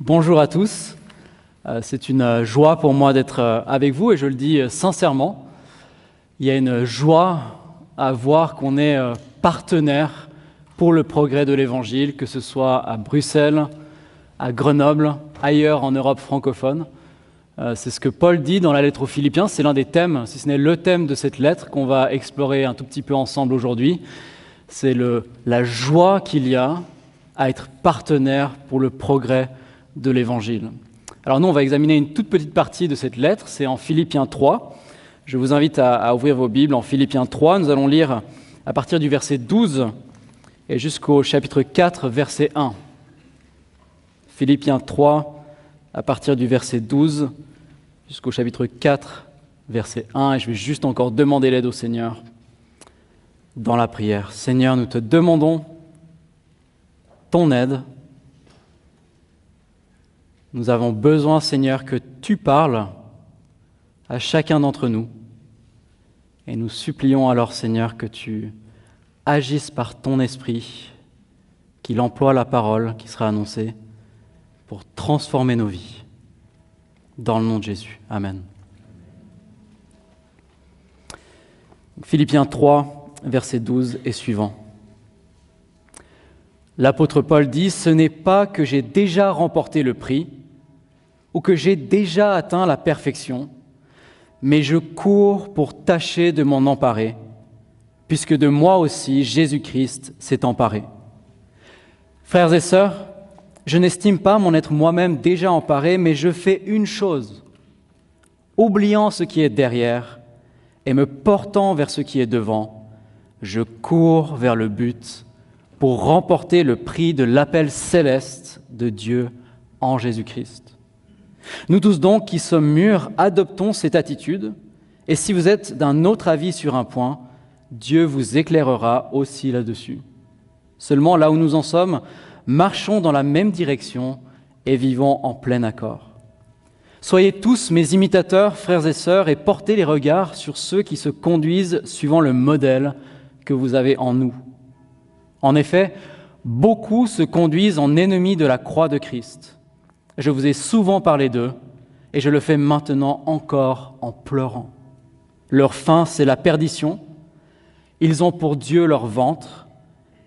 Bonjour à tous, c'est une joie pour moi d'être avec vous et je le dis sincèrement. Il y a une joie à voir qu'on est partenaire pour le progrès de l'Évangile, que ce soit à Bruxelles, à Grenoble, ailleurs en Europe francophone. C'est ce que Paul dit dans la lettre aux Philippiens, c'est l'un des thèmes, si ce n'est le thème de cette lettre qu'on va explorer un tout petit peu ensemble aujourd'hui. C'est la joie qu'il y a à être partenaire pour le progrès de l'Évangile. Alors nous, on va examiner une toute petite partie de cette lettre, c'est en Philippiens 3. Je vous invite à ouvrir vos Bibles en Philippiens 3. Nous allons lire à partir du verset 12 et jusqu'au chapitre 4, verset 1. Philippiens 3, à partir du verset 12 jusqu'au chapitre 4, verset 1. Et je vais juste encore demander l'aide au Seigneur dans la prière. Seigneur, nous te demandons ton aide. Nous avons besoin, Seigneur, que tu parles à chacun d'entre nous. Et nous supplions alors, Seigneur, que tu agisses par ton esprit, qu'il emploie la parole qui sera annoncée pour transformer nos vies. Dans le nom de Jésus. Amen. Philippiens 3, verset 12 et suivant. L'apôtre Paul dit « Ce n'est pas que j'ai déjà remporté le prix ou que j'ai déjà atteint la perfection, mais je cours pour tâcher de m'en emparer, puisque de moi aussi Jésus-Christ s'est emparé. Frères et sœurs, je n'estime pas m'en être moi-même déjà emparé, mais je fais une chose, oubliant ce qui est derrière et me portant vers ce qui est devant, je cours vers le but pour remporter le prix de l'appel céleste de Dieu en Jésus-Christ. Nous tous donc qui sommes mûrs, adoptons cette attitude, et si vous êtes d'un autre avis sur un point, Dieu vous éclairera aussi là-dessus. Seulement, là où nous en sommes, marchons dans la même direction et vivons en plein accord. Soyez tous mes imitateurs, frères et sœurs, et portez les regards sur ceux qui se conduisent suivant le modèle que vous avez en nous. En effet, beaucoup se conduisent en ennemis de la croix de Christ. Je vous ai souvent parlé d'eux, et je le fais maintenant encore en pleurant. Leur fin, c'est la perdition. Ils ont pour Dieu leur ventre.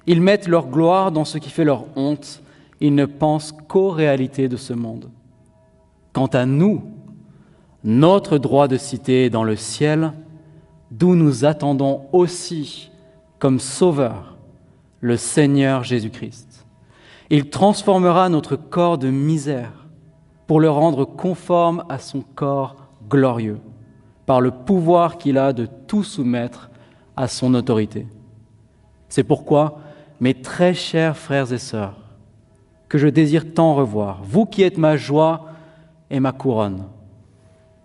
Ils mettent leur gloire dans ce qui fait leur honte. Ils ne pensent qu'aux réalités de ce monde. Quant à nous, notre droit de cité est dans le ciel, d'où nous attendons aussi, comme Sauveur, le Seigneur Jésus-Christ. Il transformera notre corps de misère pour le rendre conforme à son corps glorieux, par le pouvoir qu'il a de tout soumettre à son autorité. C'est pourquoi, mes très chers frères et sœurs, que je désire tant revoir, vous qui êtes ma joie et ma couronne,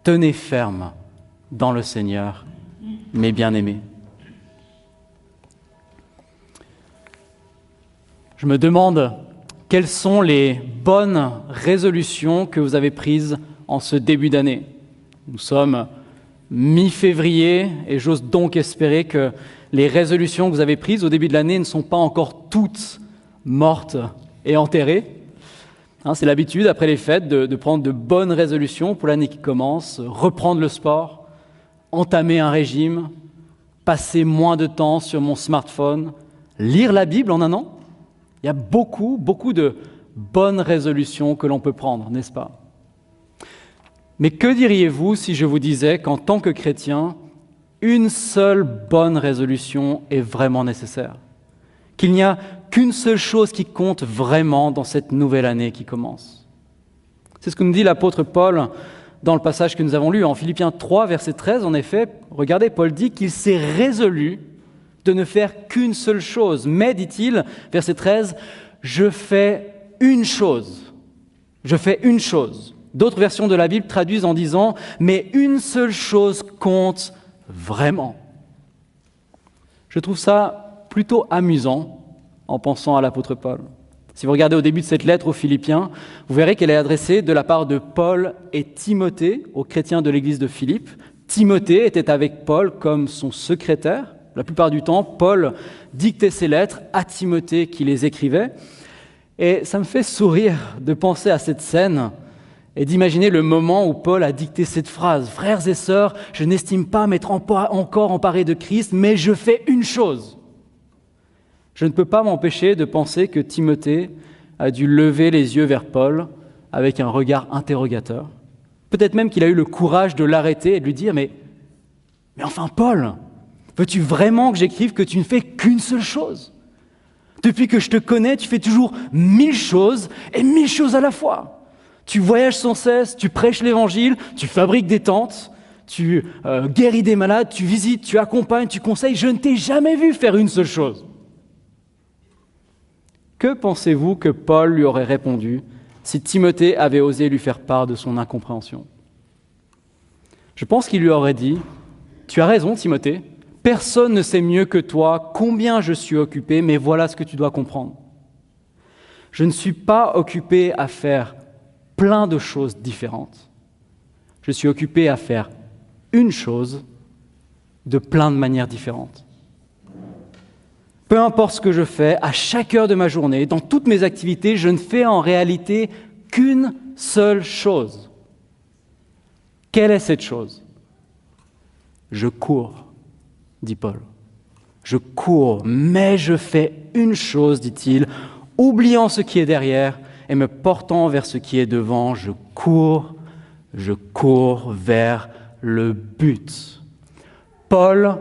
tenez ferme dans le Seigneur, mes bien-aimés. Je me demande quelles sont les bonnes résolutions que vous avez prises en ce début d'année. Nous sommes mi-février et j'ose donc espérer que les résolutions que vous avez prises au début de l'année ne sont pas encore toutes mortes et enterrées. C'est l'habitude, après les fêtes, de prendre de bonnes résolutions pour l'année qui commence, reprendre le sport, entamer un régime, passer moins de temps sur mon smartphone, lire la Bible en un an. Il y a beaucoup de bonnes résolutions que l'on peut prendre, n'est-ce pas? Mais que diriez-vous si je vous disais qu'en tant que chrétien, une seule bonne résolution est vraiment nécessaire? Qu'il n'y a qu'une seule chose qui compte vraiment dans cette nouvelle année qui commence? C'est ce que nous dit l'apôtre Paul dans le passage que nous avons lu en Philippiens 3, verset 13. En effet, regardez, Paul dit qu'il s'est résolu de ne faire qu'une seule chose. Mais, dit-il, verset 13, je fais une chose. Je fais une chose. D'autres versions de la Bible traduisent en disant « mais une seule chose compte vraiment ». Je trouve ça plutôt amusant en pensant à l'apôtre Paul. Si vous regardez au début de cette lettre aux Philippiens, vous verrez qu'elle est adressée de la part de Paul et Timothée aux chrétiens de l'église de Philippe. Timothée était avec Paul comme son secrétaire. La plupart du temps, Paul dictait ses lettres à Timothée qui les écrivait. Et ça me fait sourire de penser à cette scène et d'imaginer le moment où Paul a dicté cette phrase. « Frères et sœurs, je n'estime pas m'être encore emparé de Christ, mais je fais une chose. » Je ne peux pas m'empêcher de penser que Timothée a dû lever les yeux vers Paul avec un regard interrogateur. Peut-être même qu'il a eu le courage de l'arrêter et de lui dire « Mais enfin Paul, veux-tu vraiment que j'écrive que tu ne fais qu'une seule chose ? Depuis que je te connais, tu fais toujours 1000 choses et 1000 choses à la fois. Tu voyages sans cesse, tu prêches l'évangile, tu fabriques des tentes, tu guéris des malades, tu visites, tu accompagnes, tu conseilles. Je ne t'ai jamais vu faire une seule chose. » Que pensez-vous que Paul lui aurait répondu si Timothée avait osé lui faire part de son incompréhension ? Je pense qu'il lui aurait dit « Tu as raison, Timothée, personne ne sait mieux que toi combien je suis occupé, mais voilà ce que tu dois comprendre. Je ne suis pas occupé à faire plein de choses différentes. Je suis occupé à faire une chose de plein de manières différentes. Peu importe ce que je fais, à chaque heure de ma journée, dans toutes mes activités, je ne fais en réalité qu'une seule chose. Quelle est cette chose ? Je cours, dit Paul. Je cours, mais je fais une chose, dit-il, oubliant ce qui est derrière et me portant vers ce qui est devant. Je cours vers le but. Paul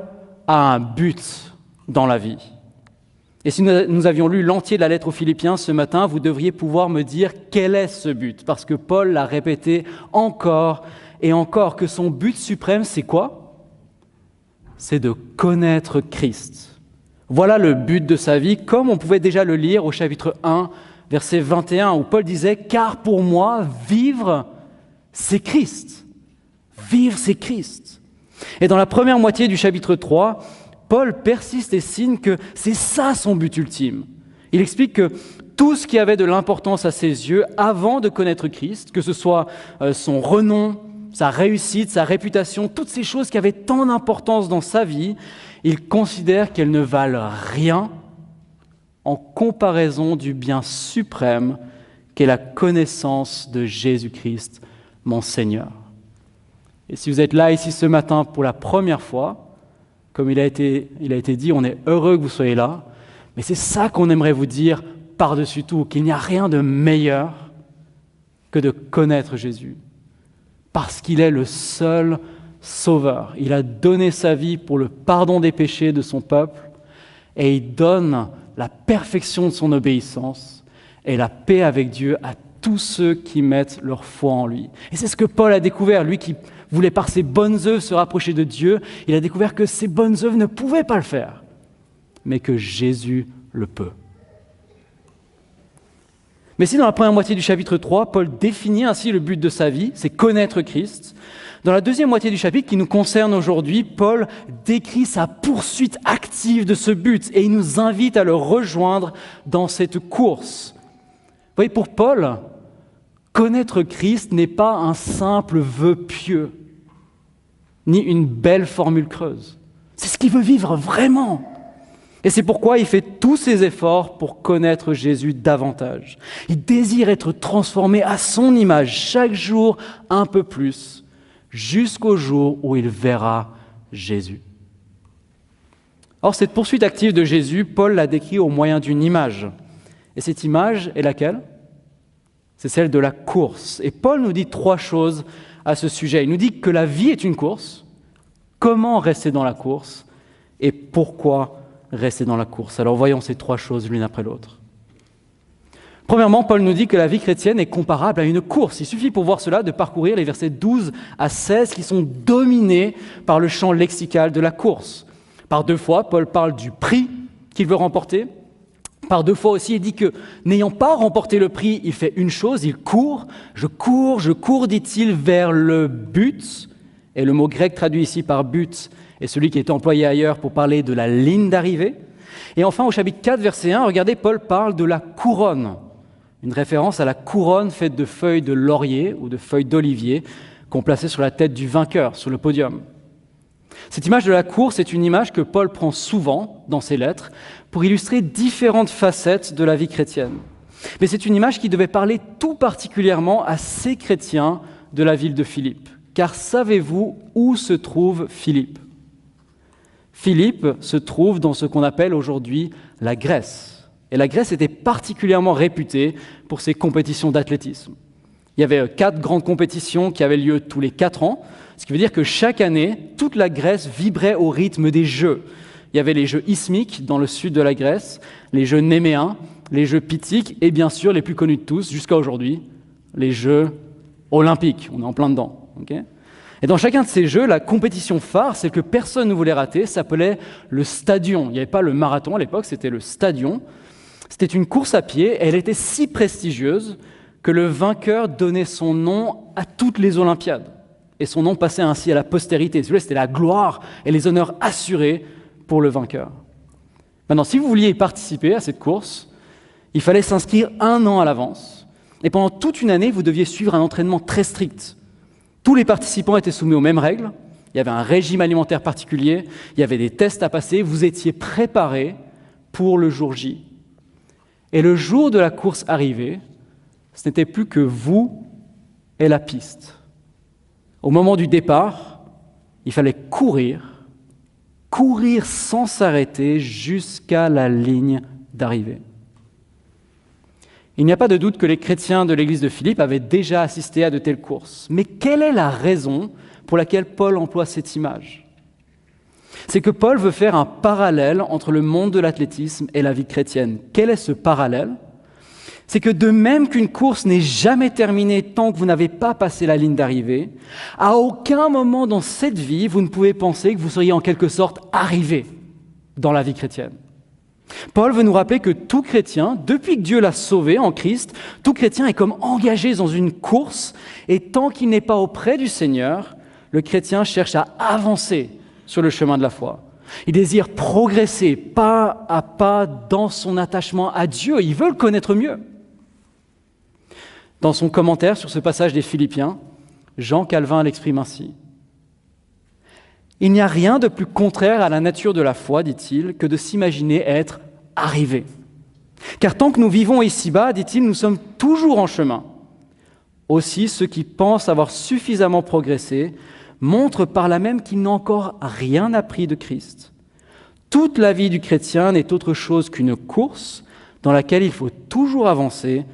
a un but dans la vie. Et si nous avions lu l'entier de la lettre aux Philippiens ce matin, vous devriez pouvoir me dire quel est ce but. Parce que Paul l'a répété encore et encore, que son but suprême, c'est quoi ? C'est de connaître Christ. Voilà le but de sa vie, comme on pouvait déjà le lire au chapitre 1, verset 21, où Paul disait « Car pour moi, vivre, c'est Christ. Vivre, c'est Christ. » Et dans la première moitié du chapitre 3, Paul persiste et signe que c'est ça son but ultime. Il explique que tout ce qui avait de l'importance à ses yeux avant de connaître Christ, que ce soit son renom, sa réussite, sa réputation, toutes ces choses qui avaient tant d'importance dans sa vie, il considère qu'elles ne valent rien en comparaison du bien suprême qu'est la connaissance de Jésus-Christ, mon Seigneur. Et si vous êtes là ici ce matin pour la première fois, comme il a été dit, on est heureux que vous soyez là, mais c'est ça qu'on aimerait vous dire par-dessus tout, qu'il n'y a rien de meilleur que de connaître Jésus, parce qu'il est le seul Sauveur. Il a donné sa vie pour le pardon des péchés de son peuple, et il donne la perfection de son obéissance et la paix avec Dieu à tous ceux qui mettent leur foi en lui. Et c'est ce que Paul a découvert, lui qui voulait par ses bonnes œuvres se rapprocher de Dieu. Il a découvert que ses bonnes œuvres ne pouvaient pas le faire, mais que Jésus le peut. Mais si dans la première moitié du chapitre 3, Paul définit ainsi le but de sa vie, c'est connaître Christ, dans la deuxième moitié du chapitre qui nous concerne aujourd'hui, Paul décrit sa poursuite active de ce but et il nous invite à le rejoindre dans cette course. Vous voyez, pour Paul, connaître Christ n'est pas un simple vœu pieux, ni une belle formule creuse. C'est ce qu'il veut vivre vraiment. Et c'est pourquoi il fait tous ses efforts pour connaître Jésus davantage. Il désire être transformé à son image chaque jour un peu plus, jusqu'au jour où il verra Jésus. Or, cette poursuite active de Jésus, Paul l'a décrit au moyen d'une image. Et cette image est laquelle ? C'est celle de la course. Et Paul nous dit 3 choses à ce sujet. Il nous dit que la vie est une course, comment rester dans la course et pourquoi rester dans la course. Alors voyons ces 3 choses l'une après l'autre. Premièrement, Paul nous dit que la vie chrétienne est comparable à une course. Il suffit pour voir cela de parcourir les versets 12 à 16 qui sont dominés par le champ lexical de la course. Par 2 fois, Paul parle du prix qu'il veut remporter. Par 2 fois aussi, il dit que n'ayant pas remporté le prix, il fait une chose, il court. Je cours, dit-il, vers le but. Et le mot grec traduit ici par but est celui qui est employé ailleurs pour parler de la ligne d'arrivée. Et enfin, au chapitre 4, verset 1, regardez, Paul parle de la couronne. Une référence à la couronne faite de feuilles de laurier ou de feuilles d'olivier qu'on plaçait sur la tête du vainqueur, sur le podium. Cette image de la course est une image que Paul prend souvent dans ses lettres pour illustrer différentes facettes de la vie chrétienne. Mais c'est une image qui devait parler tout particulièrement à ces chrétiens de la ville de Philippe. Car savez-vous où se trouve Philippe ? Philippe se trouve dans ce qu'on appelle aujourd'hui la Grèce. Et la Grèce était particulièrement réputée pour ses compétitions d'athlétisme. Il y avait 4 grandes compétitions qui avaient lieu tous les 4 ans, ce qui veut dire que chaque année, toute la Grèce vibrait au rythme des Jeux. Il y avait les Jeux ismiques dans le sud de la Grèce, les Jeux néméens, les Jeux pythiques et bien sûr, les plus connus de tous jusqu'à aujourd'hui, les Jeux olympiques. On est en plein dedans. Okay ? Et dans chacun de ces Jeux, la compétition phare, celle que personne ne voulait rater, s'appelait le stadion. Il n'y avait pas le marathon à l'époque, c'était le stadion. C'était une course à pied et elle était si prestigieuse que le vainqueur donnait son nom à toutes les Olympiades. Et son nom passait ainsi à la postérité. C'était la gloire et les honneurs assurés pour le vainqueur. Maintenant, si vous vouliez y participer à cette course, il fallait s'inscrire 1 an à l'avance. Et pendant toute une année, vous deviez suivre un entraînement très strict. Tous les participants étaient soumis aux mêmes règles. Il y avait un régime alimentaire particulier. Il y avait des tests à passer. Vous étiez préparés pour le jour J. Et le jour de la course arrivait, ce n'était plus que vous et la piste. Au moment du départ, il fallait courir sans s'arrêter jusqu'à la ligne d'arrivée. Il n'y a pas de doute que les chrétiens de l'église de Philippe avaient déjà assisté à de telles courses. Mais quelle est la raison pour laquelle Paul emploie cette image ? C'est que Paul veut faire un parallèle entre le monde de l'athlétisme et la vie chrétienne. Quel est ce parallèle ? C'est que de même qu'une course n'est jamais terminée tant que vous n'avez pas passé la ligne d'arrivée, à aucun moment dans cette vie, vous ne pouvez penser que vous seriez en quelque sorte arrivé dans la vie chrétienne. Paul veut nous rappeler que tout chrétien, depuis que Dieu l'a sauvé en Christ, tout chrétien est comme engagé dans une course et tant qu'il n'est pas auprès du Seigneur, le chrétien cherche à avancer sur le chemin de la foi. Il désire progresser pas à pas dans son attachement à Dieu. Il veut le connaître mieux. Dans son commentaire sur ce passage des Philippiens, Jean Calvin l'exprime ainsi. Il n'y a rien de plus contraire à la nature de la foi, dit-il, que de s'imaginer être arrivé. Car tant que nous vivons ici-bas, dit-il, nous sommes toujours en chemin. Aussi, ceux qui pensent avoir suffisamment progressé montrent par là même qu'ils n'ont encore rien appris de Christ. Toute la vie du chrétien n'est autre chose qu'une course dans laquelle il faut toujours avancer,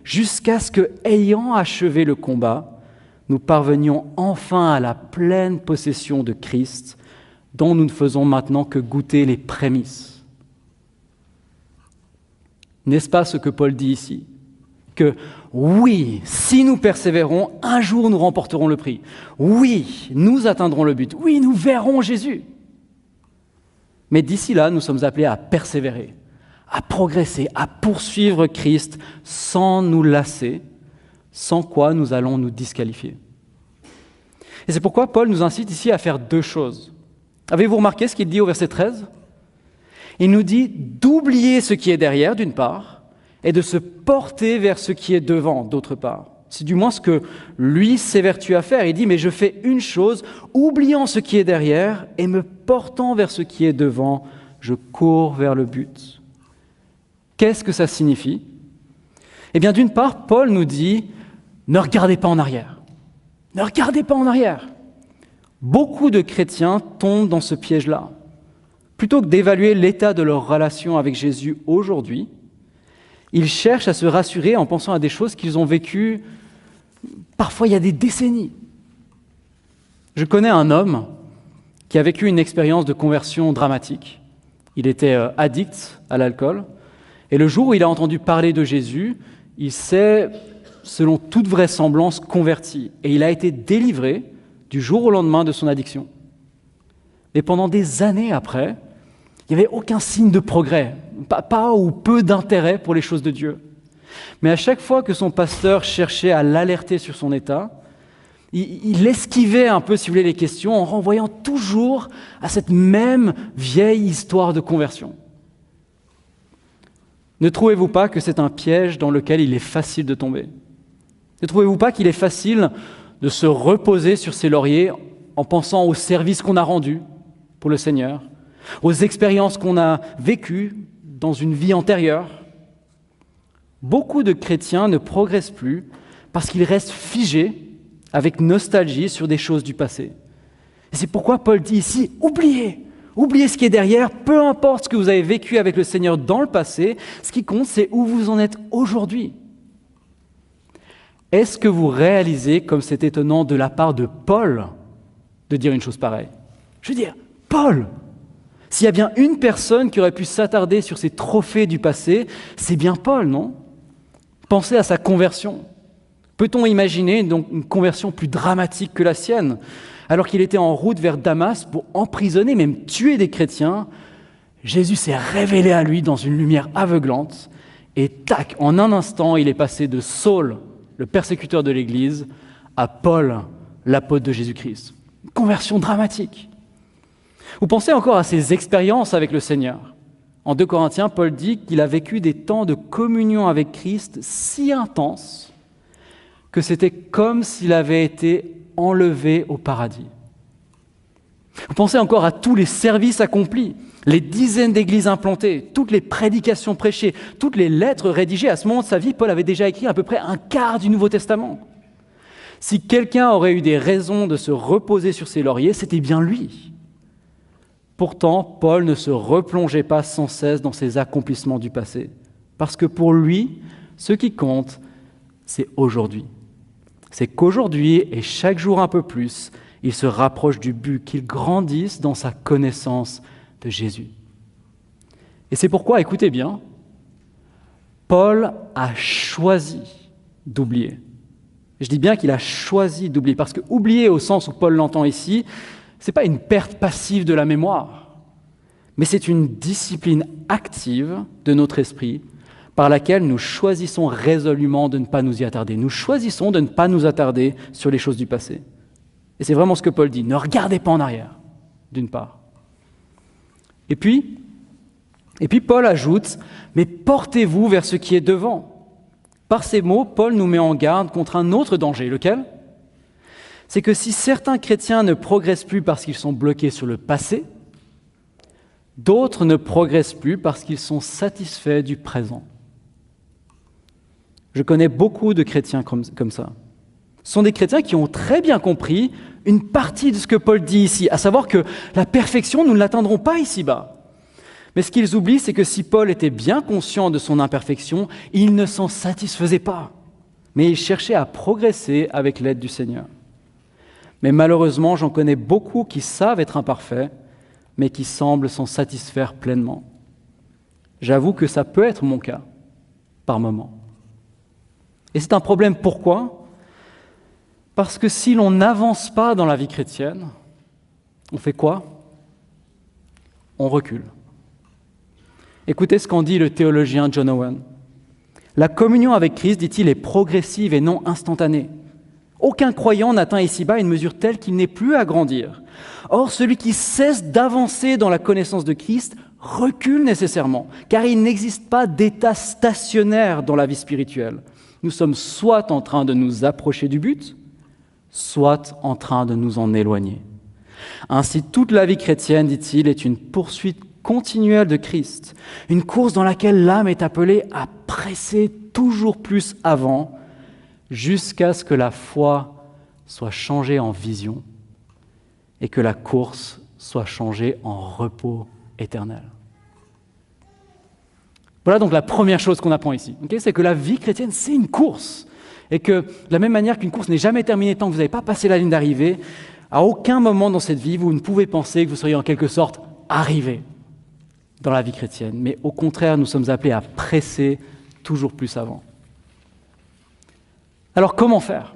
jusqu'à ce que, ayant achevé le combat, nous parvenions enfin à la pleine possession de Christ, dont nous ne faisons maintenant que goûter les prémices. N'est-ce pas ce que Paul dit ici ? Que oui, si nous persévérons, un jour nous remporterons le prix. Oui, nous atteindrons le but. Oui, nous verrons Jésus. Mais d'ici là, nous sommes appelés à persévérer, à progresser, à poursuivre Christ sans nous lasser, sans quoi nous allons nous disqualifier. Et c'est pourquoi Paul nous incite ici à faire 2 choses. Avez-vous remarqué ce qu'il dit au verset 13 ? Il nous dit d'oublier ce qui est derrière, d'une part, et de se porter vers ce qui est devant, d'autre part. C'est du moins ce que lui s'évertue à faire. Il dit, mais je fais une chose, oubliant ce qui est derrière et me portant vers ce qui est devant, je cours vers le but. Qu'est-ce que ça signifie ? Eh bien, d'une part, Paul nous dit, ne regardez pas en arrière. Ne regardez pas en arrière. Beaucoup de chrétiens tombent dans ce piège-là. Plutôt que d'évaluer l'état de leur relation avec Jésus aujourd'hui, ils cherchent à se rassurer en pensant à des choses qu'ils ont vécues parfois il y a des décennies. Je connais un homme qui a vécu une expérience de conversion dramatique. Il était addict à l'alcool, et le jour où il a entendu parler de Jésus, il s'est, selon toute vraisemblance, converti, et il a été délivré du jour au lendemain de son addiction. Mais pendant des années après, il n'y avait aucun signe de progrès, pas ou peu d'intérêt pour les choses de Dieu. Mais à chaque fois que son pasteur cherchait à l'alerter sur son état, il esquivait un peu, si vous voulez, les questions en renvoyant toujours à cette même vieille histoire de conversion. Ne trouvez-vous pas que c'est un piège dans lequel il est facile de tomber ? Ne trouvez-vous pas qu'il est facile de se reposer sur ses lauriers en pensant au service qu'on a rendu pour le Seigneur, aux expériences qu'on a vécues dans une vie antérieure, Beaucoup de chrétiens ne progressent plus parce qu'ils restent figés avec nostalgie sur des choses du passé. Et c'est pourquoi Paul dit ici, oubliez ce qui est derrière, peu importe ce que vous avez vécu avec le Seigneur dans le passé, ce qui compte, c'est où vous en êtes aujourd'hui. Est-ce que vous réalisez comme c'est étonnant de la part de Paul de dire une chose pareille? Je veux dire, Paul, s'il y a bien une personne qui aurait pu s'attarder sur ces trophées du passé, c'est bien Paul, non? Pensez à sa conversion. Peut-on imaginer donc une conversion plus dramatique que la sienne? Alors qu'il était en route vers Damas pour emprisonner, même tuer des chrétiens, Jésus s'est révélé à lui dans une lumière aveuglante et tac, en un instant, il est passé de Saul, le persécuteur de l'Église, à Paul, l'apôtre de Jésus-Christ. Une conversion dramatique. Vous pensez encore à ses expériences avec le Seigneur. En 2 Corinthiens, Paul dit qu'il a vécu des temps de communion avec Christ si intenses que c'était comme s'il avait été enlevé au paradis. Vous pensez encore à tous les services accomplis, les dizaines d'églises implantées, toutes les prédications prêchées, toutes les lettres rédigées. À ce moment de sa vie, Paul avait déjà écrit à peu près un quart du Nouveau Testament. Si quelqu'un aurait eu des raisons de se reposer sur ses lauriers, c'était bien lui. Pourtant, Paul ne se replongeait pas sans cesse dans ses accomplissements du passé, parce que pour lui, ce qui compte, c'est aujourd'hui. C'est qu'aujourd'hui, et chaque jour un peu plus, il se rapproche du but, qu'il grandisse dans sa connaissance de Jésus. Et c'est pourquoi, écoutez bien, Paul a choisi d'oublier. Je dis bien qu'il a choisi d'oublier, parce que oublier au sens où Paul l'entend ici, ce n'est pas une perte passive de la mémoire, mais c'est une discipline active de notre esprit par laquelle nous choisissons résolument de ne pas nous y attarder. Nous choisissons de ne pas nous attarder sur les choses du passé. Et c'est vraiment ce que Paul dit. Ne regardez pas en arrière, d'une part. Et puis Paul ajoute, mais portez-vous vers ce qui est devant. Par ces mots, Paul nous met en garde contre un autre danger. Lequel ? C'est que si certains chrétiens ne progressent plus parce qu'ils sont bloqués sur le passé, d'autres ne progressent plus parce qu'ils sont satisfaits du présent. Je connais beaucoup de chrétiens comme ça. Ce sont des chrétiens qui ont très bien compris une partie de ce que Paul dit ici, à savoir que la perfection, nous ne l'atteindrons pas ici-bas. Mais ce qu'ils oublient, c'est que si Paul était bien conscient de son imperfection, il ne s'en satisfaisait pas, mais il cherchait à progresser avec l'aide du Seigneur. Mais malheureusement, j'en connais beaucoup qui savent être imparfaits, mais qui semblent s'en satisfaire pleinement. J'avoue que ça peut être mon cas, par moments. Et c'est un problème, pourquoi ? Parce que si l'on n'avance pas dans la vie chrétienne, on fait quoi ? On recule. Écoutez ce qu'en dit le théologien John Owen. La communion avec Christ, dit-il, est progressive et non instantanée. Aucun croyant n'atteint ici-bas une mesure telle qu'il n'est plus à grandir. Or, celui qui cesse d'avancer dans la connaissance de Christ recule nécessairement, car il n'existe pas d'état stationnaire dans la vie spirituelle. Nous sommes soit en train de nous approcher du but, soit en train de nous en éloigner. Ainsi, toute la vie chrétienne, dit-il, est une poursuite continuelle de Christ, une course dans laquelle l'âme est appelée à presser toujours plus avant, jusqu'à ce que la foi soit changée en vision et que la course soit changée en repos éternel. Voilà donc la première chose qu'on apprend ici, c'est que la vie chrétienne, c'est une course. Et que de la même manière qu'une course n'est jamais terminée tant que vous n'avez pas passé la ligne d'arrivée, à aucun moment dans cette vie, vous ne pouvez penser que vous seriez en quelque sorte arrivé dans la vie chrétienne. Mais au contraire, nous sommes appelés à presser toujours plus avant. Alors comment faire ?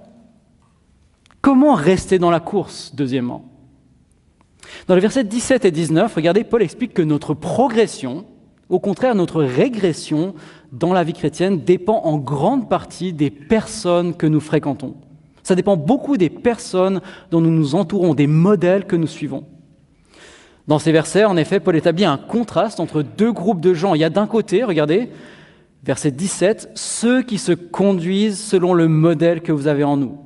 Comment rester dans la course, deuxièmement ? Dans les versets 17 et 19, regardez, Paul explique que notre progression, au contraire, notre régression dans la vie chrétienne dépend en grande partie des personnes que nous fréquentons. Ça dépend beaucoup des personnes dont nous nous entourons, des modèles que nous suivons. Dans ces versets, en effet, Paul établit un contraste entre deux groupes de gens. Il y a d'un côté, regardez, verset 17, ceux qui se conduisent selon le modèle que vous avez en nous.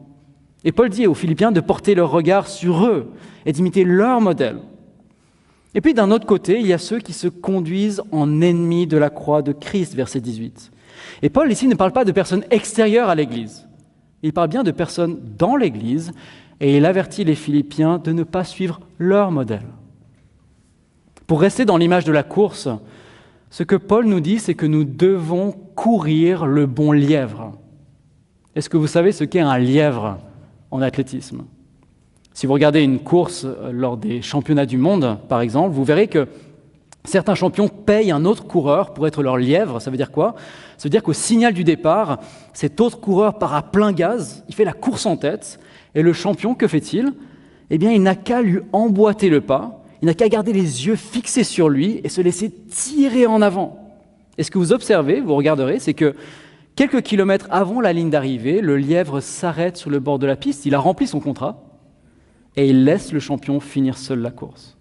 Et Paul dit aux Philippiens de porter leur regard sur eux et d'imiter leur modèle. Et puis d'un autre côté, il y a ceux qui se conduisent en ennemis de la croix de Christ, verset 18. Et Paul, ici, ne parle pas de personnes extérieures à l'Église. Il parle bien de personnes dans l'Église, et il avertit les Philippiens de ne pas suivre leur modèle. Pour rester dans l'image de la course, ce que Paul nous dit, c'est que nous devons courir le bon lièvre. Est-ce que vous savez ce qu'est un lièvre en athlétisme? Si vous regardez une course lors des championnats du monde, par exemple, vous verrez que certains champions payent un autre coureur pour être leur lièvre. Ça veut dire quoi? Ça veut dire qu'au signal du départ, cet autre coureur part à plein gaz, il fait la course en tête, et le champion, que fait-il? Eh bien, il n'a qu'à lui emboîter le pas, il n'a qu'à garder les yeux fixés sur lui et se laisser tirer en avant. Et ce que vous observez, vous regarderez, c'est que quelques kilomètres avant la ligne d'arrivée, le lièvre s'arrête sur le bord de la piste, il a rempli son contrat, et il laisse le champion finir seul la course.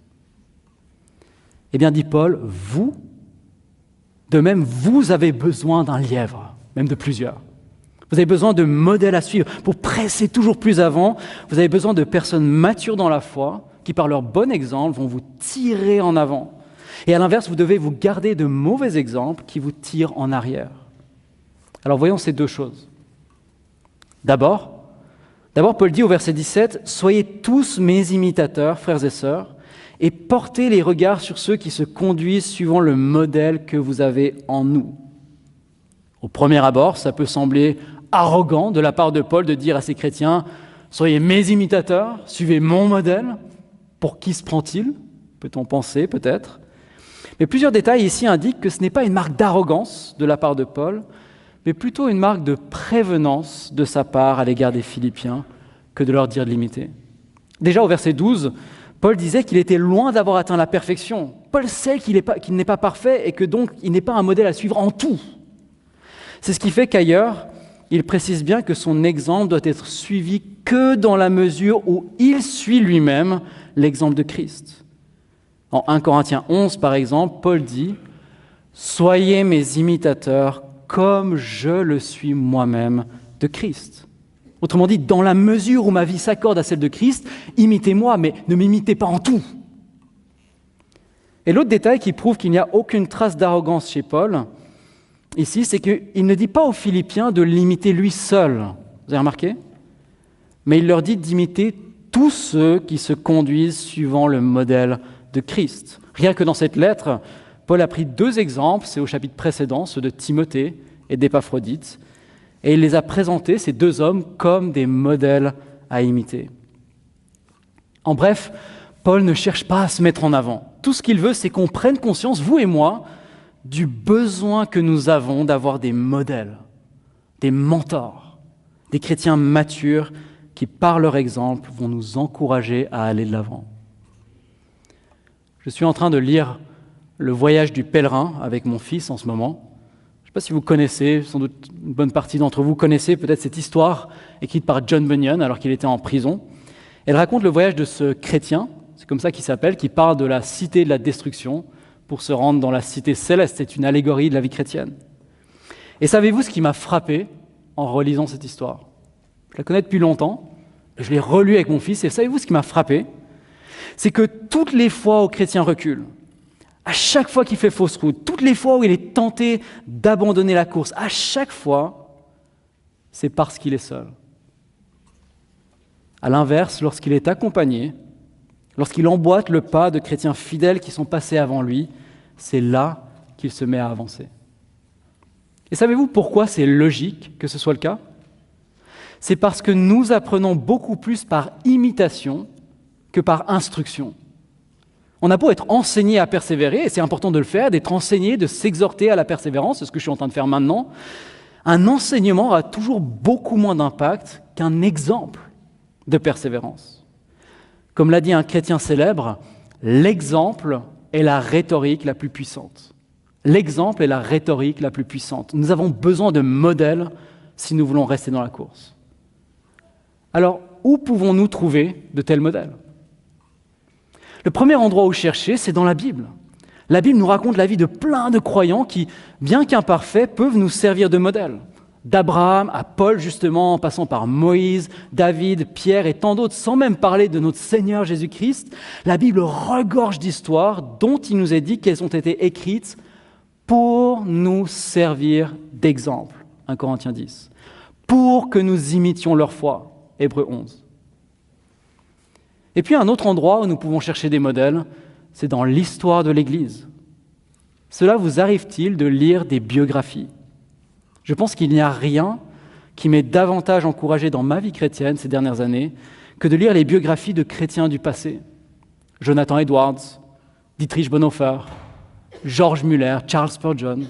Eh bien, dit Paul, vous, de même, vous avez besoin d'un lièvre, même de plusieurs. Vous avez besoin de modèles à suivre pour presser toujours plus avant. Vous avez besoin de personnes matures dans la foi qui, par leur bon exemple, vont vous tirer en avant. Et à l'inverse, vous devez vous garder de mauvais exemples qui vous tirent en arrière. Alors voyons ces deux choses. D'abord, Paul dit au verset 17, « Soyez tous mes imitateurs, frères et sœurs, et portez les regards sur ceux qui se conduisent suivant le modèle que vous avez en nous. » Au premier abord, ça peut sembler arrogant de la part de Paul de dire à ces chrétiens « Soyez mes imitateurs, suivez mon modèle. » Pour qui se prend-il? Peut-on penser, peut-être. Mais plusieurs détails ici indiquent que ce n'est pas une marque d'arrogance de la part de Paul, mais plutôt une marque de prévenance de sa part à l'égard des Philippiens que de leur dire de l'imiter. Déjà au verset 12, Paul disait qu'il était loin d'avoir atteint la perfection. Paul sait qu'il n'est pas parfait et que donc il n'est pas un modèle à suivre en tout. C'est ce qui fait qu'ailleurs, il précise bien que son exemple doit être suivi que dans la mesure où il suit lui-même l'exemple de Christ. En 1 Corinthiens 11, par exemple, Paul dit « Soyez mes imitateurs comme je le suis moi-même de Christ. » Autrement dit, dans la mesure où ma vie s'accorde à celle de Christ, imitez-moi, mais ne m'imitez pas en tout. Et l'autre détail qui prouve qu'il n'y a aucune trace d'arrogance chez Paul, ici, c'est qu'il ne dit pas aux Philippiens de l'imiter lui seul. Vous avez remarqué? Mais il leur dit d'imiter tous ceux qui se conduisent suivant le modèle de Christ. Rien que dans cette lettre, Paul a pris deux exemples, c'est au chapitre précédent, ceux de Timothée et d'Épaphrodite, et il les a présentés, ces deux hommes, comme des modèles à imiter. En bref, Paul ne cherche pas à se mettre en avant. Tout ce qu'il veut, c'est qu'on prenne conscience, vous et moi, du besoin que nous avons d'avoir des modèles, des mentors, des chrétiens matures qui, par leur exemple, vont nous encourager à aller de l'avant. Je suis en train de lire Le voyage du pèlerin avec mon fils en ce moment. Je ne sais pas si vous connaissez, sans doute une bonne partie d'entre vous connaissez peut-être cette histoire écrite par John Bunyan alors qu'il était en prison. Elle raconte le voyage de ce chrétien, c'est comme ça qu'il s'appelle, qui part de la cité de la destruction pour se rendre dans la cité céleste. C'est une allégorie de la vie chrétienne. Et savez-vous ce qui m'a frappé en relisant cette histoire? Je la connais depuis longtemps, je l'ai relue avec mon fils, et savez-vous ce qui m'a frappé? C'est que toutes les fois où le chrétien recule, à chaque fois qu'il fait fausse route, toutes les fois où il est tenté d'abandonner la course, à chaque fois, c'est parce qu'il est seul. À l'inverse, lorsqu'il est accompagné, lorsqu'il emboîte le pas de chrétiens fidèles qui sont passés avant lui, c'est là qu'il se met à avancer. Et savez-vous pourquoi c'est logique que ce soit le cas? C'est parce que nous apprenons beaucoup plus par imitation que par instruction. On a beau être enseigné à persévérer, et c'est important de le faire, d'être enseigné, de s'exhorter à la persévérance, c'est ce que je suis en train de faire maintenant, un enseignement a toujours beaucoup moins d'impact qu'un exemple de persévérance. Comme l'a dit un chrétien célèbre, l'exemple est la rhétorique la plus puissante. L'exemple est la rhétorique la plus puissante. Nous avons besoin de modèles si nous voulons rester dans la course. Alors, où pouvons-nous trouver de tels modèles? Le premier endroit où chercher, c'est dans la Bible. La Bible nous raconte la vie de plein de croyants qui, bien qu'imparfaits, peuvent nous servir de modèle. D'Abraham à Paul, justement, en passant par Moïse, David, Pierre et tant d'autres, sans même parler de notre Seigneur Jésus-Christ, la Bible regorge d'histoires dont il nous est dit qu'elles ont été écrites pour nous servir d'exemple, 1 Corinthiens 10, pour que nous imitions leur foi, Hébreux 11. Et puis un autre endroit où nous pouvons chercher des modèles, c'est dans l'histoire de l'Église. Cela vous arrive-t-il de lire des biographies ? Je pense qu'il n'y a rien qui m'ait davantage encouragé dans ma vie chrétienne ces dernières années que de lire les biographies de chrétiens du passé. Jonathan Edwards, Dietrich Bonhoeffer, George Muller, Charles Spurgeon.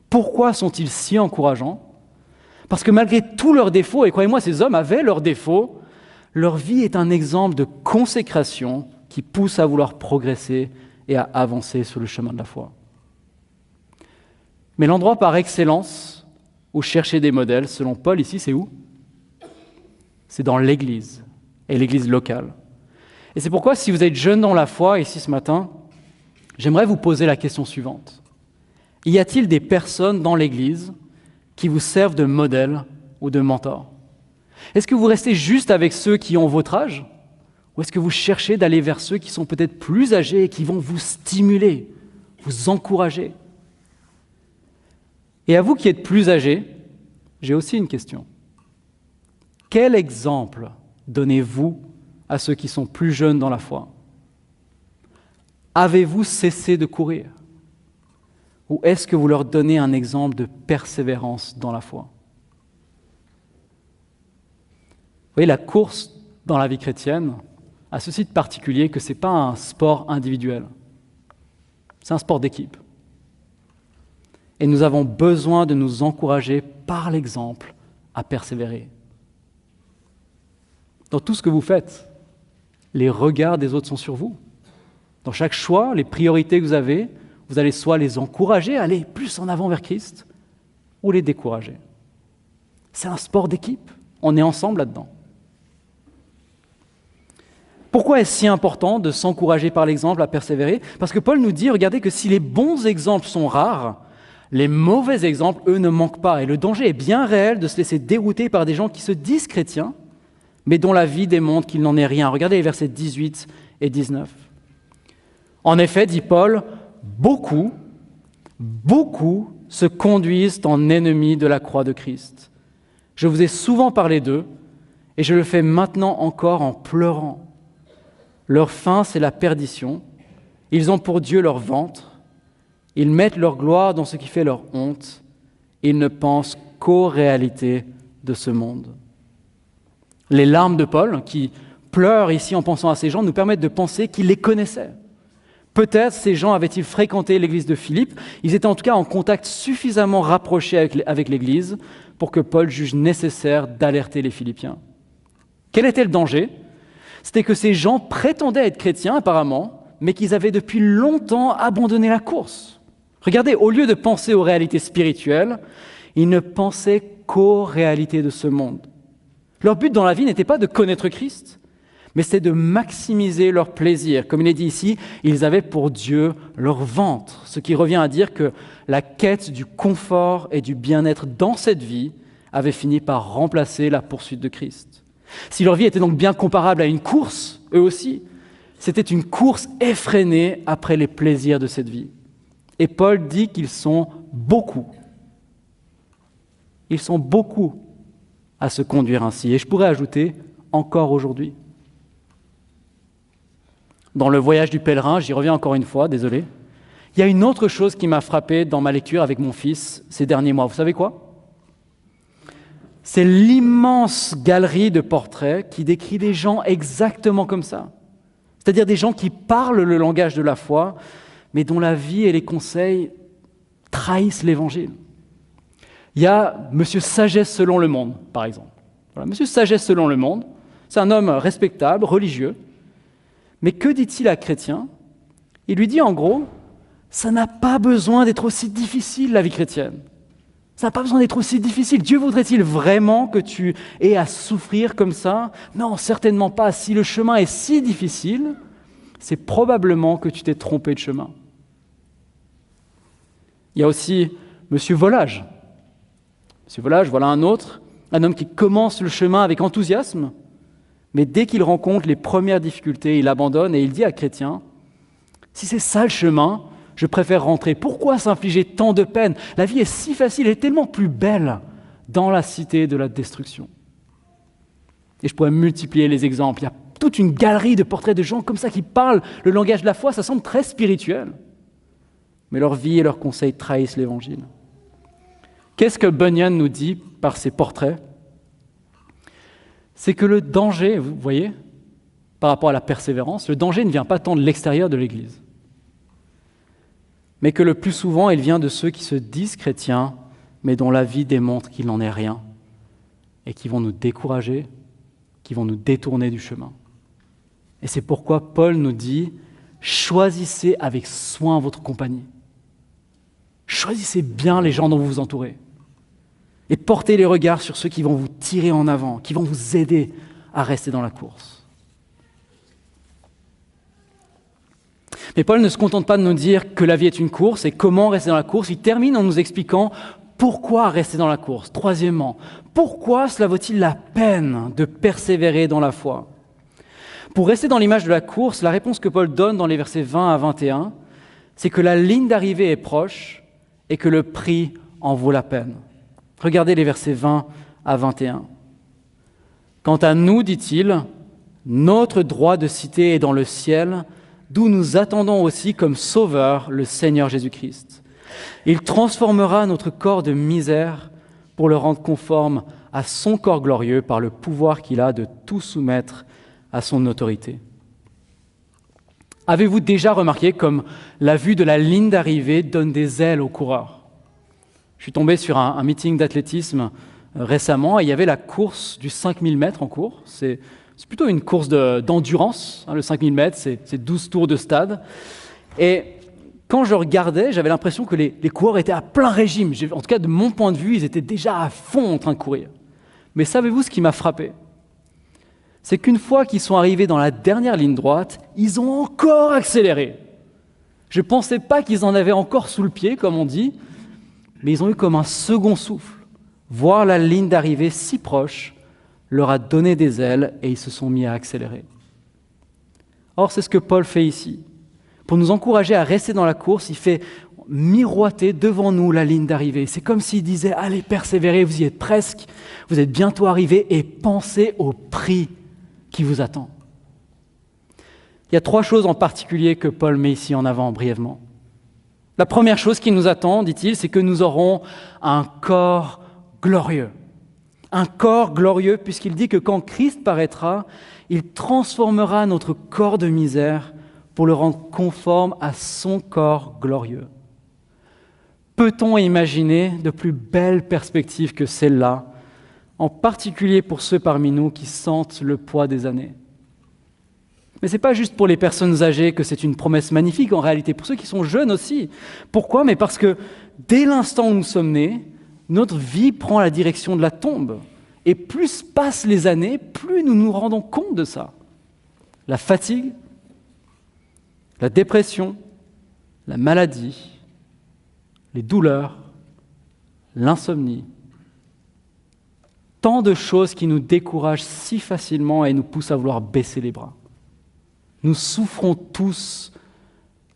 Pourquoi sont-ils si encourageants ? Parce que malgré tous leurs défauts, et croyez-moi, ces hommes avaient leurs défauts, leur vie est un exemple de consécration qui pousse à vouloir progresser et à avancer sur le chemin de la foi. Mais l'endroit par excellence où chercher des modèles, selon Paul ici, c'est où ? C'est dans l'Église, et l'Église locale. Et c'est pourquoi, si vous êtes jeune dans la foi, ici ce matin, j'aimerais vous poser la question suivante. Y a-t-il des personnes dans l'Église qui vous servent de modèle ou de mentor ? Est-ce que vous restez juste avec ceux qui ont votre âge ? Ou est-ce que vous cherchez d'aller vers ceux qui sont peut-être plus âgés et qui vont vous stimuler, vous encourager ? Et à vous qui êtes plus âgés, j'ai aussi une question. Quel exemple donnez-vous à ceux qui sont plus jeunes dans la foi ? Avez-vous cessé de courir ? Ou est-ce que vous leur donnez un exemple de persévérance dans la foi ? Vous voyez, la course dans la vie chrétienne a ceci de particulier que ce n'est pas un sport individuel, c'est un sport d'équipe. Et nous avons besoin de nous encourager par l'exemple à persévérer. Dans tout ce que vous faites, les regards des autres sont sur vous. Dans chaque choix, les priorités que vous allez soit les encourager à aller plus en avant vers Christ, ou les décourager. C'est un sport d'équipe, on est ensemble là-dedans. Pourquoi est-ce si important de s'encourager par l'exemple à persévérer ? Parce que Paul nous dit, regardez, que si les bons exemples sont rares, les mauvais exemples, eux, ne manquent pas. Et le danger est bien réel de se laisser dérouter par des gens qui se disent chrétiens, mais dont la vie démontre qu'il n'en est rien. Regardez les versets 18 et 19. En effet, dit Paul, beaucoup se conduisent en ennemis de la croix de Christ. Je vous ai souvent parlé d'eux, et je le fais maintenant encore en pleurant. Leur fin, c'est la perdition. Ils ont pour Dieu leur ventre. Ils mettent leur gloire dans ce qui fait leur honte. Ils ne pensent qu'aux réalités de ce monde. Les larmes de Paul, qui pleurent ici en pensant à ces gens, nous permettent de penser qu'il les connaissait. Peut-être ces gens avaient-ils fréquenté l'église de Philippe. Ils étaient en tout cas en contact suffisamment rapproché avec l'église pour que Paul juge nécessaire d'alerter les Philippiens. Quel était le danger ? C'était que ces gens prétendaient être chrétiens apparemment, mais qu'ils avaient depuis longtemps abandonné la course. Regardez, au lieu de penser aux réalités spirituelles, ils ne pensaient qu'aux réalités de ce monde. Leur but dans la vie n'était pas de connaître Christ, mais c'était de maximiser leur plaisir. Comme il est dit ici, ils avaient pour Dieu leur ventre, ce qui revient à dire que la quête du confort et du bien-être dans cette vie avait fini par remplacer la poursuite de Christ. Si leur vie était donc bien comparable à une course, eux aussi, c'était une course effrénée après les plaisirs de cette vie. Et Paul dit qu'ils sont beaucoup. Ils sont beaucoup à se conduire ainsi. Et je pourrais ajouter, encore aujourd'hui. Dans le voyage du pèlerin, j'y reviens encore une fois, désolé, il y a une autre chose qui m'a frappé dans ma lecture avec mon fils ces derniers mois. Vous savez quoi ? C'est l'immense galerie de portraits qui décrit des gens exactement comme ça. C'est-à-dire des gens qui parlent le langage de la foi, mais dont la vie et les conseils trahissent l'Évangile. Il y a Monsieur Sagesse selon le monde, par exemple. Voilà, Monsieur Sagesse selon le monde, c'est un homme respectable, religieux, mais que dit-il à chrétien ? Il lui dit en gros, ça n'a pas besoin d'être aussi difficile la vie chrétienne. Ça n'a pas besoin d'être aussi difficile. Dieu voudrait-il vraiment que tu aies à souffrir comme ça ? Non, certainement pas. Si le chemin est si difficile, c'est probablement que tu t'es trompé de chemin. Il y a aussi Monsieur Volage. Monsieur Volage, voilà un autre, un homme qui commence le chemin avec enthousiasme, mais dès qu'il rencontre les premières difficultés, il abandonne et il dit à chrétien, si c'est ça le chemin, Je préfère rentrer. Pourquoi s'infliger tant de peine? La vie est si facile, elle est tellement plus belle dans la cité de la destruction. Et je pourrais multiplier les exemples. Il y a toute une galerie de portraits de gens comme ça qui parlent le langage de la foi. Ça semble très spirituel. Mais leur vie et leurs conseils trahissent l'Évangile. Qu'est-ce que Bunyan nous dit par ces portraits? C'est que le danger, vous voyez, par rapport à la persévérance, le danger ne vient pas tant de l'extérieur de l'Église, mais que le plus souvent, il vient de ceux qui se disent chrétiens, mais dont la vie démontre qu'il n'en est rien, et qui vont nous décourager, qui vont nous détourner du chemin. Et c'est pourquoi Paul nous dit « Choisissez avec soin votre compagnie. Choisissez bien les gens dont vous vous entourez. Et portez les regards sur ceux qui vont vous tirer en avant, qui vont vous aider à rester dans la course. » Mais Paul ne se contente pas de nous dire que la vie est une course et comment rester dans la course. Il termine en nous expliquant pourquoi rester dans la course. Troisièmement, pourquoi cela vaut-il la peine de persévérer dans la foi? Pour rester dans l'image de la course, la réponse que Paul donne dans les versets 20 à 21, c'est que la ligne d'arrivée est proche et que le prix en vaut la peine. Regardez les versets 20 à 21. « Quant à nous, dit-il, notre droit de cité est dans le ciel, d'où nous attendons aussi comme sauveur le Seigneur Jésus-Christ. Il transformera notre corps de misère pour le rendre conforme à son corps glorieux par le pouvoir qu'il a de tout soumettre à son autorité. » Avez-vous déjà remarqué comme la vue de la ligne d'arrivée donne des ailes aux coureurs? Je suis tombé sur un meeting d'athlétisme récemment et il y avait la course du 5000 mètres en cours. C'est plutôt une course d'endurance. Le 5000 mètres, c'est 12 tours de stade. Et quand je regardais, j'avais l'impression que les coureurs étaient à plein régime. En tout cas, de mon point de vue, ils étaient déjà à fond en train de courir. Mais savez-vous ce qui m'a frappé? C'est qu'une fois qu'ils sont arrivés dans la dernière ligne droite, ils ont encore accéléré. Je ne pensais pas qu'ils en avaient encore sous le pied, comme on dit, mais ils ont eu comme un second souffle. Voir la ligne d'arrivée si proche leur a donné des ailes et ils se sont mis à accélérer. Or, c'est ce que Paul fait ici. Pour nous encourager à rester dans la course, il fait miroiter devant nous la ligne d'arrivée. C'est comme s'il disait « Allez, persévérez, vous y êtes presque, vous êtes bientôt arrivés et pensez au prix qui vous attend. » Il y a 3 choses en particulier que Paul met ici en avant brièvement. La première chose qui nous attend, dit-il, c'est que nous aurons un corps glorieux. Un corps glorieux, puisqu'il dit que quand Christ paraîtra, il transformera notre corps de misère pour le rendre conforme à son corps glorieux. Peut-on imaginer de plus belles perspectives que celle-là, en particulier pour ceux parmi nous qui sentent le poids des années? Mais ce n'est pas juste pour les personnes âgées que c'est une promesse magnifique, en réalité, pour ceux qui sont jeunes aussi. Pourquoi? Mais parce que dès l'instant où nous sommes nés, notre vie prend la direction de la tombe. Et plus passent les années, plus nous nous rendons compte de ça. La fatigue, la dépression, la maladie, les douleurs, l'insomnie. Tant de choses qui nous découragent si facilement et nous poussent à vouloir baisser les bras. Nous souffrons tous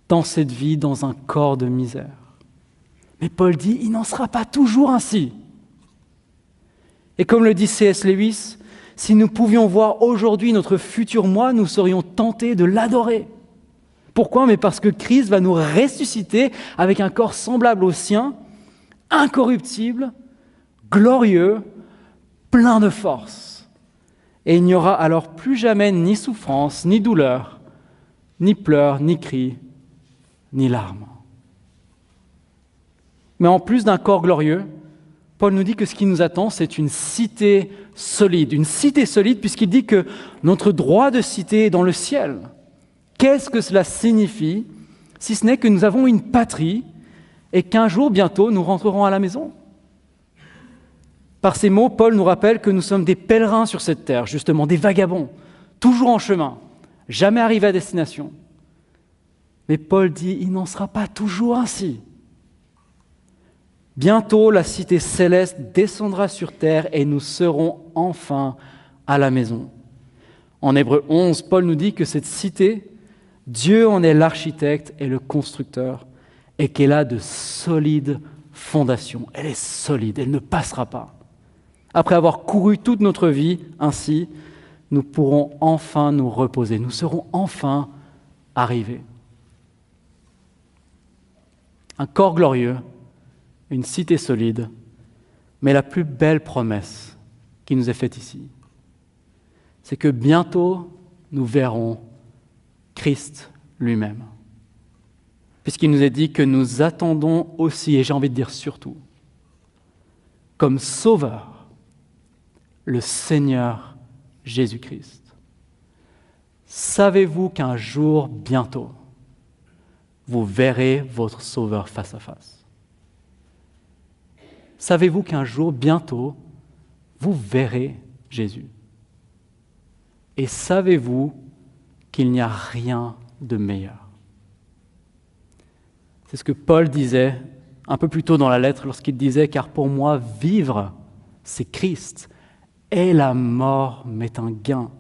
dans cette vie, dans un corps de misère. Mais Paul dit, il n'en sera pas toujours ainsi. Et comme le dit C.S. Lewis, si nous pouvions voir aujourd'hui notre futur moi, nous serions tentés de l'adorer. Pourquoi? Mais parce que Christ va nous ressusciter avec un corps semblable au sien, incorruptible, glorieux, plein de force. Et il n'y aura alors plus jamais ni souffrance, ni douleur, ni pleurs, ni cris, ni larmes. Mais en plus d'un corps glorieux, Paul nous dit que ce qui nous attend, c'est une cité solide. Une cité solide puisqu'il dit que notre droit de cité est dans le ciel. Qu'est-ce que cela signifie, si ce n'est que nous avons une patrie et qu'un jour, bientôt, nous rentrerons à la maison? Par ces mots, Paul nous rappelle que nous sommes des pèlerins sur cette terre, justement, des vagabonds, toujours en chemin, jamais arrivés à destination. Mais Paul dit, il n'en sera pas toujours ainsi. Bientôt, la cité céleste descendra sur terre et nous serons enfin à la maison. En Hébreux 11, Paul nous dit que cette cité, Dieu en est l'architecte et le constructeur. et qu'elle a de solides fondations. Elle est solide, elle ne passera pas. Après avoir couru toute notre vie ainsi, nous pourrons enfin nous reposer. Nous serons enfin arrivés. Un corps glorieux, une cité solide, mais la plus belle promesse qui nous est faite ici, c'est que bientôt nous verrons Christ lui-même. Puisqu'il nous est dit que nous attendons aussi, et j'ai envie de dire surtout, comme Sauveur, le Seigneur Jésus-Christ. Savez-vous qu'un jour, bientôt, vous verrez votre Sauveur face à face? Savez-vous qu'un jour, bientôt, vous verrez Jésus? Et savez-vous qu'il n'y a rien de meilleur? C'est ce que Paul disait un peu plus tôt dans la lettre lorsqu'il disait « Car pour moi, vivre, c'est Christ, et la mort m'est un gain. »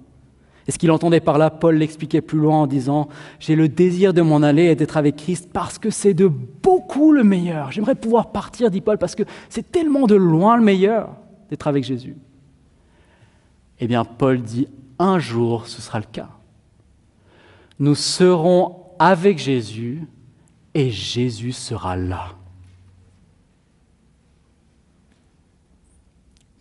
Et ce qu'il entendait par là, Paul l'expliquait plus loin en disant « J'ai le désir de m'en aller et d'être avec Christ parce que c'est de beaucoup le meilleur. J'aimerais pouvoir partir, dit Paul, parce que c'est tellement de loin le meilleur d'être avec Jésus. » Eh bien, Paul dit « Un jour, ce sera le cas. Nous serons avec Jésus et Jésus sera là. »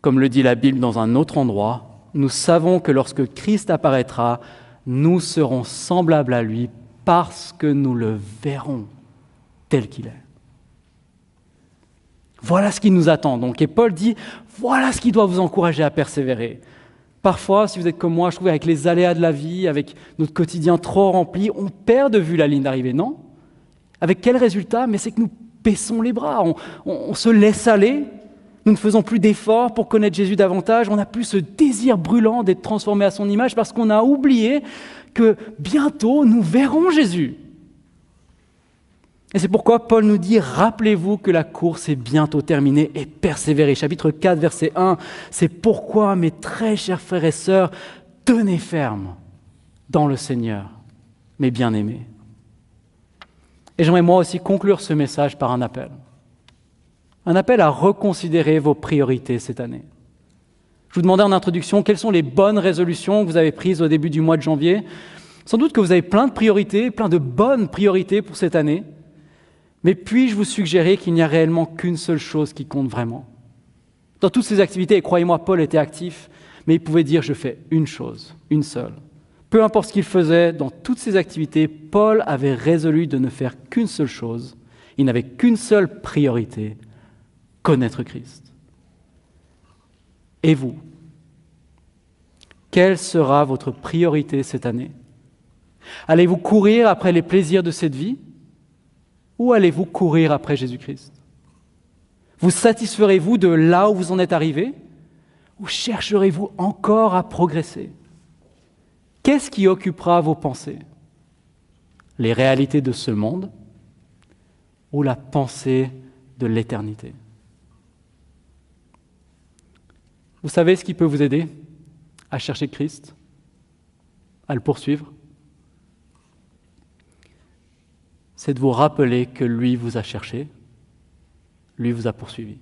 Comme le dit la Bible dans un autre endroit, nous savons que lorsque Christ apparaîtra, nous serons semblables à lui parce que nous le verrons tel qu'il est. Voilà ce qui nous attend. Donc, et Paul dit, voilà ce qui doit vous encourager à persévérer. Parfois, si vous êtes comme moi, je trouve avec les aléas de la vie, avec notre quotidien trop rempli, on perd de vue la ligne d'arrivée, non? Avec quel résultat? Mais c'est que nous baissons les bras, on se laisse aller. Nous ne faisons plus d'efforts pour connaître Jésus davantage. On n'a plus ce désir brûlant d'être transformé à son image parce qu'on a oublié que bientôt nous verrons Jésus. Et c'est pourquoi Paul nous dit « Rappelez-vous que la course est bientôt terminée et persévérez ». Chapitre 4, verset 1, c'est pourquoi, mes très chers frères et sœurs, tenez ferme dans le Seigneur, mes bien-aimés. Et j'aimerais moi aussi conclure ce message par un appel. Un appel à reconsidérer vos priorités cette année. Je vous demandais en introduction quelles sont les bonnes résolutions que vous avez prises au début du mois de janvier. Sans doute que vous avez plein de priorités, plein de bonnes priorités pour cette année. Mais puis-je vous suggérer qu'il n'y a réellement qu'une seule chose qui compte vraiment? Dans toutes ces activités, et croyez-moi, Paul était actif, mais il pouvait dire « je fais une chose, une seule ». Peu importe ce qu'il faisait, dans toutes ces activités, Paul avait résolu de ne faire qu'une seule chose. Il n'avait qu'une seule priorité, connaître Christ. Et vous, quelle sera votre priorité cette année? Allez-vous courir après les plaisirs de cette vie ou allez-vous courir après Jésus-Christ? Vous satisferez-vous de là où vous en êtes arrivé ou chercherez-vous encore à progresser? Qu'est-ce qui occupera vos pensées? Les réalités de ce monde ou la pensée de l'éternité? Vous savez ce qui peut vous aider à chercher Christ, à le poursuivre? C'est de vous rappeler que lui vous a cherché, lui vous a poursuivi.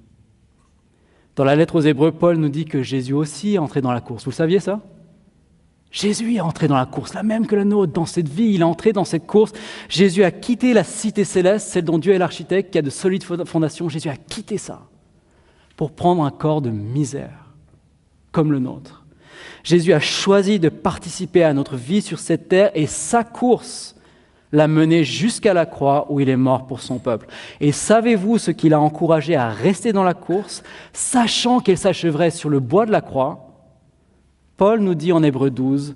Dans la lettre aux Hébreux, Paul nous dit que Jésus aussi est entré dans la course. Vous le saviez ça? Jésus est entré dans la course, la même que la nôtre. Dans cette vie, il est entré dans cette course. Jésus a quitté la cité céleste, celle dont Dieu est l'architecte, qui a de solides fondations. Jésus a quitté ça pour prendre un corps de misère comme le nôtre. Jésus a choisi de participer à notre vie sur cette terre et sa course l'a mené jusqu'à la croix où il est mort pour son peuple. Et savez-vous ce qui l'a encouragé à rester dans la course, sachant qu'elle s'achèverait sur le bois de la croix? Paul nous dit en Hébreux 12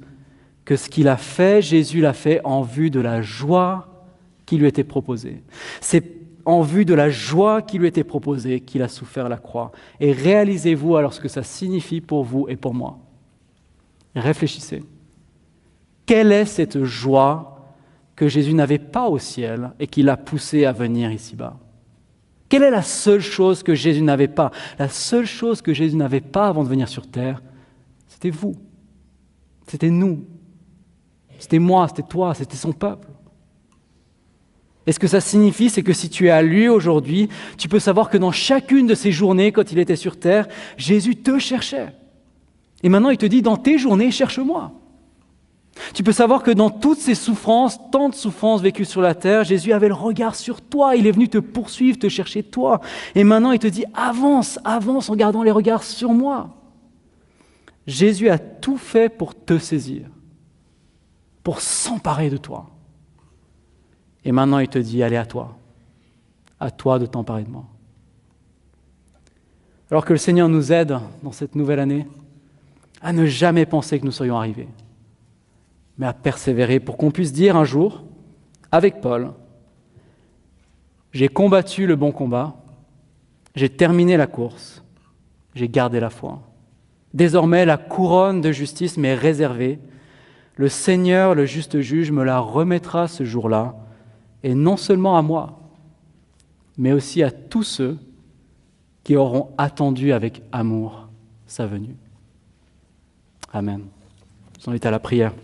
que ce qu'il a fait, Jésus l'a fait en vue de la joie qui lui était proposée. C'est en vue de la joie qui lui était proposée qu'il a souffert la croix. Et réalisez-vous alors ce que ça signifie pour vous et pour moi. Réfléchissez. Quelle est cette joie que Jésus n'avait pas au ciel et qui l'a poussé à venir ici-bas? Quelle est la seule chose que Jésus n'avait pas? La seule chose que Jésus n'avait pas avant de venir sur terre, c'était vous. C'était nous. C'était moi, c'était toi, c'était son peuple. Et ce que ça signifie, c'est que si tu es à lui aujourd'hui, tu peux savoir que dans chacune de ces journées, quand il était sur terre, Jésus te cherchait. Et maintenant, il te dit, dans tes journées, cherche-moi. Tu peux savoir que dans toutes ces souffrances, tant de souffrances vécues sur la terre, Jésus avait le regard sur toi. Il est venu te poursuivre, te chercher toi. Et maintenant, il te dit, avance, avance en gardant les regards sur moi. Jésus a tout fait pour te saisir, pour s'emparer de toi. Et maintenant, il te dit, allez à toi de t'emparer de moi. Alors que le Seigneur nous aide dans cette nouvelle année à ne jamais penser que nous serions arrivés, mais à persévérer pour qu'on puisse dire un jour, avec Paul, j'ai combattu le bon combat, j'ai terminé la course, j'ai gardé la foi. Désormais, la couronne de justice m'est réservée. Le Seigneur, le juste juge, me la remettra ce jour-là, et non seulement à moi, mais aussi à tous ceux qui auront attendu avec amour sa venue. Amen. Je vous invite à la prière.